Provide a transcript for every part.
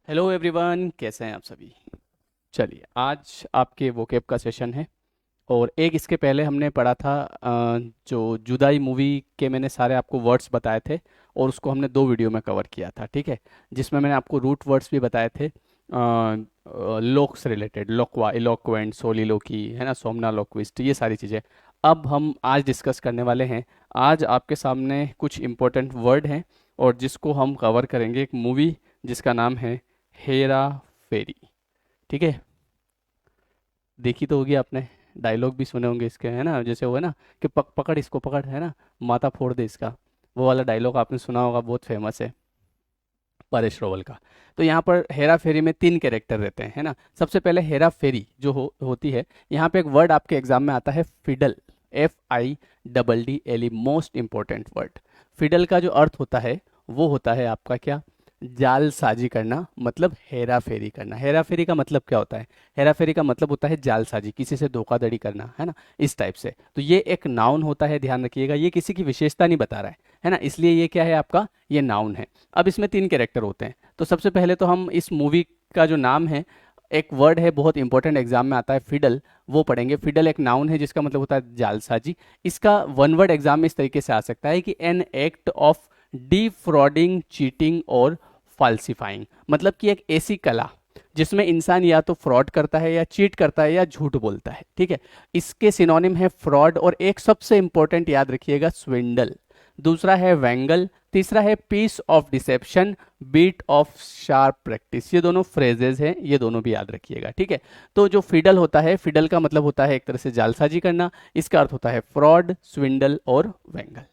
Hello everyone, कैसे हैं आप सभी। चलिए, आज आपके वोकेब का सेशन है। और एक इसके पहले हमने पढ़ा था जो जुदाई मूवी के मैंने सारे आपको वर्ड्स बताए थे, और उसको हमने 2 वीडियो में कवर किया था, ठीक है। जिसमें मैंने आपको रूट वर्ड्स भी बताए थे, लोक से रिलेटेड, लोक्वा, इलोक्वेंट, सोलिलोकी, है ना, सोमनालोक्विस्ट, ये सारी चीज़ें अब हम आज डिस्कस करने वाले हैं। आज आपके सामने कुछ इम्पोर्टेंट वर्ड हैं, और जिसको हम कवर करेंगे एक मूवी जिसका नाम है हेरा फेरी, ठीक है। देखी तो होगी आपने, डायलॉग भी सुने होंगे इसके, है ना, जैसे वो है ना कि पकड़ इसको पकड़, है ना, माथा फोड़ दे इसका। वो वाला डायलॉग आपने सुना होगा, बहुत फेमस है, परेश रावल का। तो यहाँ पर हेरा फेरी में 3 कैरेक्टर रहते हैं, है ना। सबसे पहले हेरा फेरी जो होती है, यहाँ पे एक वर्ड आपके एग्जाम में आता है, fiddle, FIDDLE, most important word. Fiddle का जो अर्थ होता है वो होता है आपका क्या, जालसाजी करना, मतलब हेरा फेरी करना। हेरा फेरी का मतलब क्या होता है, हेरा फेरी का मतलब होता है जालसाजी, किसी से धोखाधड़ी करना, है ना, इस टाइप से। तो ये एक नाउन होता है, ध्यान रखिएगा, ये किसी की विशेषता नहीं बता रहा है ना, इसलिए ये क्या है आपका, ये नाउन है। अब इसमें 3 कैरेक्टर होते हैं। तो सबसे पहले तो हम इस मूवी का जो नाम है, एक वर्ड है बहुत इंपॉर्टेंट, एग्जाम में आता है, फिडल, वो पढ़ेंगे। फिडल एक नाउन है जिसका मतलब होता है जालसाजी। इसका वन वर्ड एग्जाम में इस तरीके से आ सकता है कि एन एक्ट ऑफ डिफ्रॉडिंग, चीटिंग और फाल्सिफाइंग, मतलब कि एक ऐसी कला जिसमें इंसान या तो फ्रॉड करता है, या चीट करता है, या झूठ बोलता है, ठीक है। इसके सिनोनिम है फ्रॉड, और एक सबसे इंपॉर्टेंट याद रखिएगा, स्विंडल। दूसरा है वैंगल, तीसरा है piece of deception, beat of sharp practice. ये दोनों फ्रेजेस हैं, ये दोनों भी याद रखिएगा, ठीक है। तो जो फिडल होता है, फिडल का मतलब होता है एक तरह से जालसाजी करना, इसका अर्थ होता है फ्रॉड, स्विंडल और वैंगल।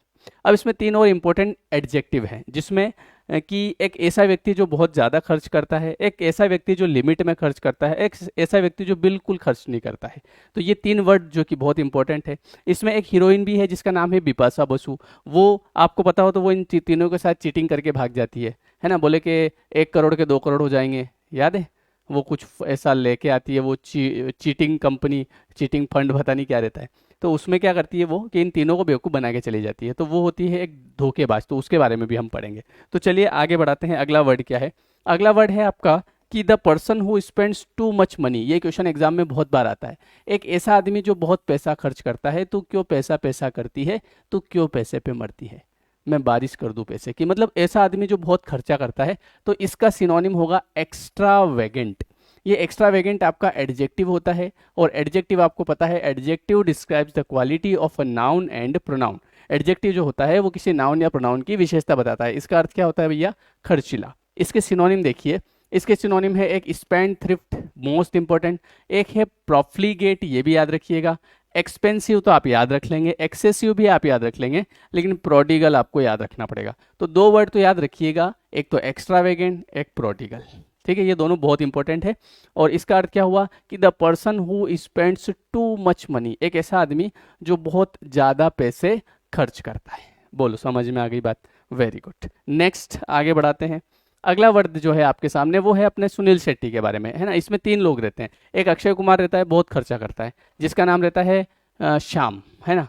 अब इसमें 3 और इम्पोर्टेंट एडजेक्टिव हैं, जिसमें कि एक ऐसा व्यक्ति जो बहुत ज़्यादा खर्च करता है, एक ऐसा व्यक्ति जो लिमिट में खर्च करता है, एक ऐसा व्यक्ति जो बिल्कुल खर्च नहीं करता है। तो ये 3 वर्ड जो कि बहुत इंपॉर्टेंट है। इसमें एक हीरोइन भी है जिसका नाम है बिपाशा बसु। वो आपको पता हो तो वो इन तीनों के साथ चीटिंग करके भाग जाती है ना, बोले कि 1 करोड़ के 2 करोड़ हो जाएंगे, याद है। वो कुछ ऐसा लेके आती है, वो चीटिंग कंपनी, चीटिंग फंड, पता नहीं क्या रहता है। तो उसमें क्या करती है वो, कि इन तीनों को बेवकूफ़ बना के चली जाती है। तो वो होती है एक धोखेबाज, तो उसके बारे में भी हम पढ़ेंगे। तो चलिए आगे बढ़ाते हैं। अगला वर्ड क्या है, अगला वर्ड है आपका कि the person who spends too much money. ये क्वेश्चन एग्जाम में बहुत बार आता है। एक ऐसा आदमी जो बहुत पैसा खर्च करता है, तो क्यों पैसा पैसा करती है, तो क्यों पैसे पे मरती है, मैं बारिश कर दूं पैसे की, मतलब ऐसा आदमी जो बहुत खर्चा करता है। तो इसका सिनोनिम होगा एक्स्ट्रावेगेंट। ये एक्स्ट्रावेगेंट आपका एडजेक्टिव होता है, और एडजेक्टिव आपको पता है, adjective describes the quality of a noun and pronoun. Adjective जो होता है वो किसी नाउन या प्रोनाउन की विशेषता बताता है। इसका अर्थ क्या होता है भैया, खर्चीला। इसके सिनोनिम देखिए, इसके सिनोनिम है एक स्पेंड थ्रिफ्ट, मोस्ट इंपॉर्टेंट। एक है प्रॉफ्लीगेट, ये भी याद रखिएगा। एक्सपेंसिव तो आप याद रख लेंगे, एक्सेसिव भी आप याद रख लेंगे, लेकिन प्रोडिगल आपको याद रखना पड़ेगा। तो 2 वर्ड तो याद रखिएगा, एक तो एक्स्ट्रावेगेंट, एक प्रोडिगल, ठीक है। ये दोनों बहुत इंपॉर्टेंट है। और इसका अर्थ क्या हुआ कि the person who spends too much money, एक ऐसा आदमी जो बहुत ज़्यादा पैसे खर्च करता है। बोलो, समझ में आ गई बात, वेरी गुड। नेक्स्ट आगे बढ़ाते हैं। अगला वर्ड जो है आपके सामने, वो है अपने सुनील शेट्टी के बारे में, है ना। इसमें 3 लोग रहते हैं। एक अक्षय कुमार रहता है, बहुत खर्चा करता है, जिसका नाम रहता है श्याम, है ना।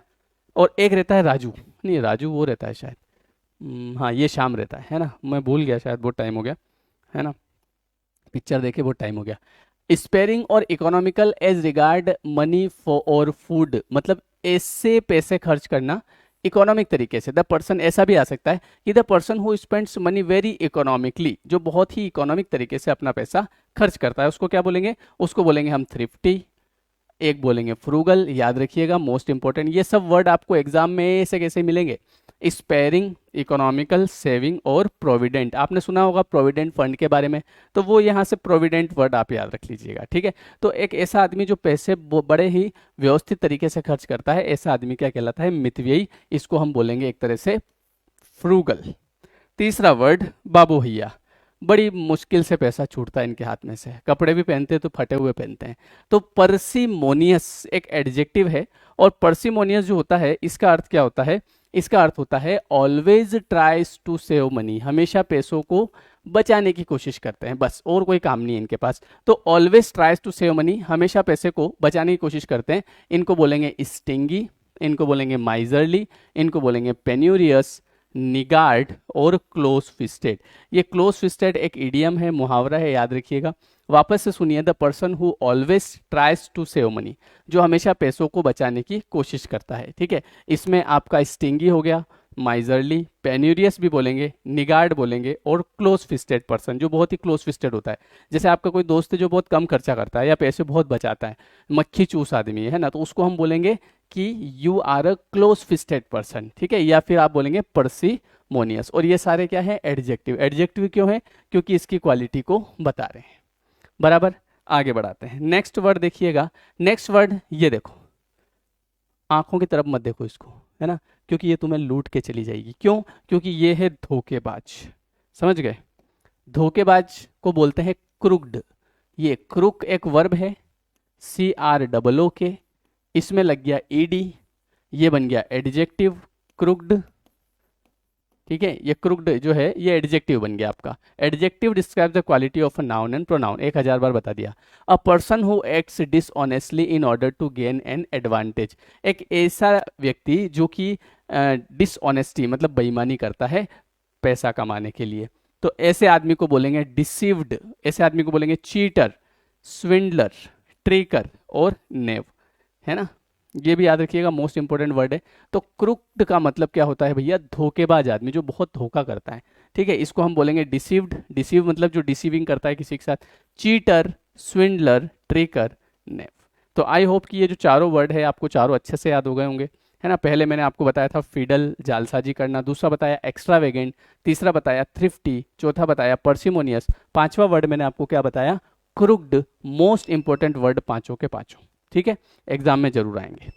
और एक रहता है राजू, नहीं राजू वो रहता है शायद, हाँ ये श्याम रहता है ना, मैं भूल गया, शायद बहुत टाइम हो गया, है ना, पिक्चर देखे बहुत टाइम हो गया। स्पेयरिंग और economical as regard money for और फूड, मतलब ऐसे पैसे खर्च करना इकोनॉमिक तरीके से। द पर्सन, ऐसा भी आ सकता है कि the person who spends money very economically, जो बहुत ही इकोनॉमिक तरीके से अपना पैसा खर्च करता है, उसको क्या बोलेंगे, उसको बोलेंगे हम थ्रिफ्टी। एक बोलेंगे फ्रूगल, याद रखिएगा, मोस्ट इंपॉर्टेंट। ये सब वर्ड आपको एग्जाम में ऐसे कैसे मिलेंगे, स्पेयरिंग, इकोनॉमिकल, सेविंग और प्रोविडेंट। आपने सुना होगा प्रोविडेंट फंड के बारे में, तो वो यहाँ से प्रोविडेंट वर्ड आप याद रख लीजिएगा, ठीक है। तो एक ऐसा आदमी जो पैसे बड़े ही व्यवस्थित तरीके से खर्च करता है, ऐसा आदमी क्या कहलाता है, मितव्ययी। इसको हम बोलेंगे एक तरह से फ्रूगल। तीसरा वर्ड बाबू भैया, बड़ी मुश्किल से पैसा छूटता है इनके हाथ में से, कपड़े भी पहनते हैं तो फटे हुए पहनते हैं। तो पर्सिमोनियस एक एडजेक्टिव है, और पर्सिमोनियस जो होता है, इसका अर्थ क्या होता है, इसका अर्थ होता है always tries to save money, हमेशा पैसों को बचाने की कोशिश करते हैं, बस और कोई काम नहीं है इनके पास। तो always tries to save money, हमेशा पैसे को बचाने की कोशिश करते हैं। इनको बोलेंगे स्टिंगी, इनको बोलेंगे माइजरली, इनको बोलेंगे पेन्यूरियस, निगार्ड और क्लोज फिस्टेड। ये क्लोज फिस्टेड एक इडियम है, मुहावरा है, याद रखिएगा। वापस से सुनिए, the person who always tries to save money, जो हमेशा पैसों को बचाने की कोशिश करता है, ठीक है। इसमें आपका स्टिंगी हो गया, माइजरली, पेन्यूरियस भी बोलेंगे, निगार्ड बोलेंगे, और क्लोज फिस्टेड पर्सन, जो बहुत ही क्लोज फिस्टेड होता है। जैसे आपका कोई दोस्त है जो बहुत कम खर्चा करता है या पैसे बहुत बचाता है, मक्खी चूस आदमी है ना, तो उसको हम बोलेंगे कि you are a close fisted person, ठीक है। या फिर आप बोलेंगे पर्सिमोनियस। और ये सारे क्या है, एडजेक्टिव। एडजेक्टिव क्यों है, क्योंकि इसकी क्वालिटी को बता रहे हैं। बराबर, आगे बढ़ाते हैं। नेक्स्ट वर्ड देखिएगा। नेक्स्ट वर्ड ये देखो, आंखों की तरफ मत देखो इसको, है ना, क्योंकि ये तुम्हें लूट के चली जाएगी। क्यों, क्योंकि ये है धोखेबाज। समझ गए, धोखेबाज को बोलते हैं क्रुक्ड। ये क्रुक एक वर्ब है, CROOK, इसमें लग गया ED, ये बन गया एडजेक्टिव क्रुक्ड, ठीक है। ये क्रुक्ड जो है ये एडजेक्टिव बन गया आपका। Adjective describe the quality of a noun and pronoun, 1000 बार बता दिया। A person who acts dishonestly in order to gain an advantage, एक ऐसा व्यक्ति जो कि डिसऑनेस्टी मतलब बेईमानी करता है पैसा कमाने के लिए, तो ऐसे आदमी को बोलेंगे डिसीव्ड, ऐसे आदमी को बोलेंगे चीटर, स्विंडलर, ट्रिकर और नेव, है ना। ये भी याद रखिएगा, मोस्ट इंपोर्टेंट वर्ड है। तो क्रुक्ड का मतलब क्या होता है भैया, धोखेबाज आदमी, जो बहुत धोखा करता है, ठीक है। इसको हम बोलेंगे डिसीव्ड, डिसीव मतलब जो डिसीविंग करता है किसी के साथ, चीटर, स्विंडलर, ट्रिकर, नेव। तो आई होप कि ये जो चारों वर्ड है आपको चारों अच्छे से याद हो गए होंगे, है ना। पहले मैंने आपको बताया था फिडल, जालसाजी करना, दूसरा बताया एक्स्ट्रावेगेंट, तीसरा बताया थ्रिफ्टी, चौथा बताया पर्सिमोनियस, पांचवा वर्ड मैंने आपको क्या बताया, क्रुक्ड। मोस्ट इंपोर्टेंट वर्ड पांचों के पांचों, ठीक है, एग्जाम में जरूर आएंगे।